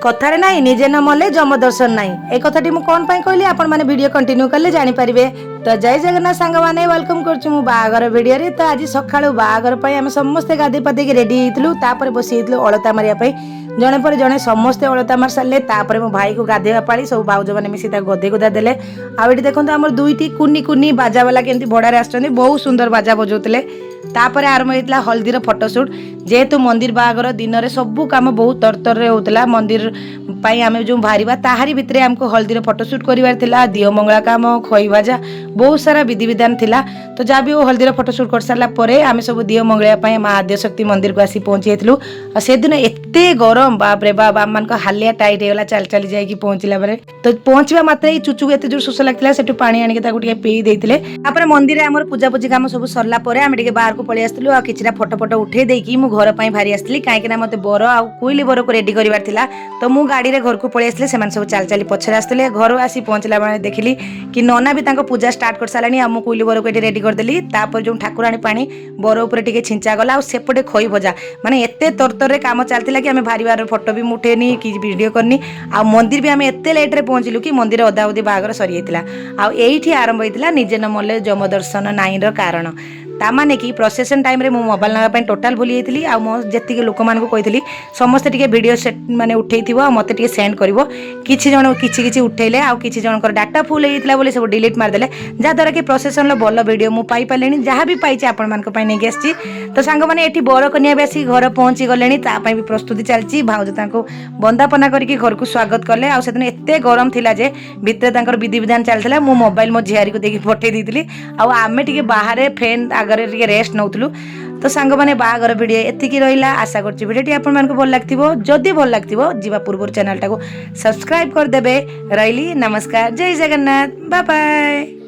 कथार ना निजे न मले जम दर्शन ना ए कथाटी मुझे कौन कहली आपण मैंने वीडियो कंटिन्यू कले जानीपारे। तो जय जगन्नाथ सांग मैंने वेलकम करुँ बाहागर भिडियो। तो आज सका बाहागर आम समस्ते गाधे पाधे रेडी होता बसी अलता मारे जड़े पर जड़े समस्ते अलता मार सारे तापर मो भाई को गाधेवा पाली सब भाउज मैंने मिसी गधे गुधा देले। आठ देखो आम दुईटी कुनी कुनी बाजा वाला केमती भड़ारे आसुच्चंदी बहुत सुंदर बाजा बजाउले। तापर आरंभ होता हल्दीर फटोशूट जेहेतु मंदिर बाहागर दिन में सबू कम बहुत तरतर होता मंदिर आम जो बाहर ताहारी भितर आमको हल्दीर फटोशूट करार दियो मंगला काम खई भाजा बहुत सारा विधि विधान थिला। तो जहाँ भी हल्दीर फटोशूट कर सारापर आम सब दियो मंगला माँ आद्यशक्ति मंदिर को आसी पहुँची से दिन एत गरम बाप रे बाप आम मान हालिया टाइट होगा चल चली जाकि पहुँचला बेले। तो पहुँचवा मात्र चुचु को एत जोर शोष लगता से पानी आनिक पी देते मंदिर आम पूजा पूजी कम सब सरला आम बाहर को पलि आसलु आ किछिटा फोटो फोटो उठे देकी मु घर पई भारी आसली कहीं मते बर आ कोइली बर को रेडी करिवार थिला। तो मु गाड़ी रे घर को पलि आसले सेमान सब चाल चाली पछरे आसले घर आसी पहुंचला बेले देखिली कि नना भी तांको पूजा स्टार्ट कर सालानी आ मु कोइली बर को एटी रेडी कर देली। तापर जो ठाकुराणी पानी बर ऊपर टिके छिंचा गला आ सेपटे खई भजा माने एते तरतर रे काम चलतिला कि आमे भारी बार फोटो भी मुठेनी कि वीडियो करनी आ मंदिर भी आमे एते लेट रे पहुंचलु कि मंदिर अधा उदी बागर सरी हेतिला। आ एइठी आरंभ हेतिला निजे न मले जम दर्शन नाई रो कारण तामाने कि प्रोसेसन टाइम रे मो मोबाइल नागा टोटाल भूली जाइली आ मो जेतिके लोक मानकु कहितली समस्त टिके वीडियो सेट माने उठेइथिबो मते टिके सेंड करिवो। किछि जण किछि उठेइले आ किछि जनकर डाटा फुल हेइतला बोली सब डिलीट मार देले जा द्वारा कि प्रोसेसन लो बल्ल वीडियो मु पाई पालेनी जहाँ भी पाइछि आपण मानक पई नेगी आछि। तो सांग माने एठी बर कन्या बेसी घर पहुंची गलेनी ता पई भी प्रस्तुति चलछि भाउज तांको बंदापना करके घर को स्वागत कले आ सेदिन एते गरम थिला जे भितर तांकर विधि विधान चलथिला मु मोबाइल मो झियारी को देखि पठे दीतिली आ आमे टिके बाहर फैन आगरे टिके रेस्ट नउथलु। तो सांग माने बाहागर वीडियो एतिकी रहिला आशा करछि वीडियोटी आपण मानको भल लागथिबो जदि भल लागथिबो जीवा पूर्व चैनल टाको सब्सक्राइब कर देबे। रहिली नमस्कार जय जगन्नाथ बाय बाय।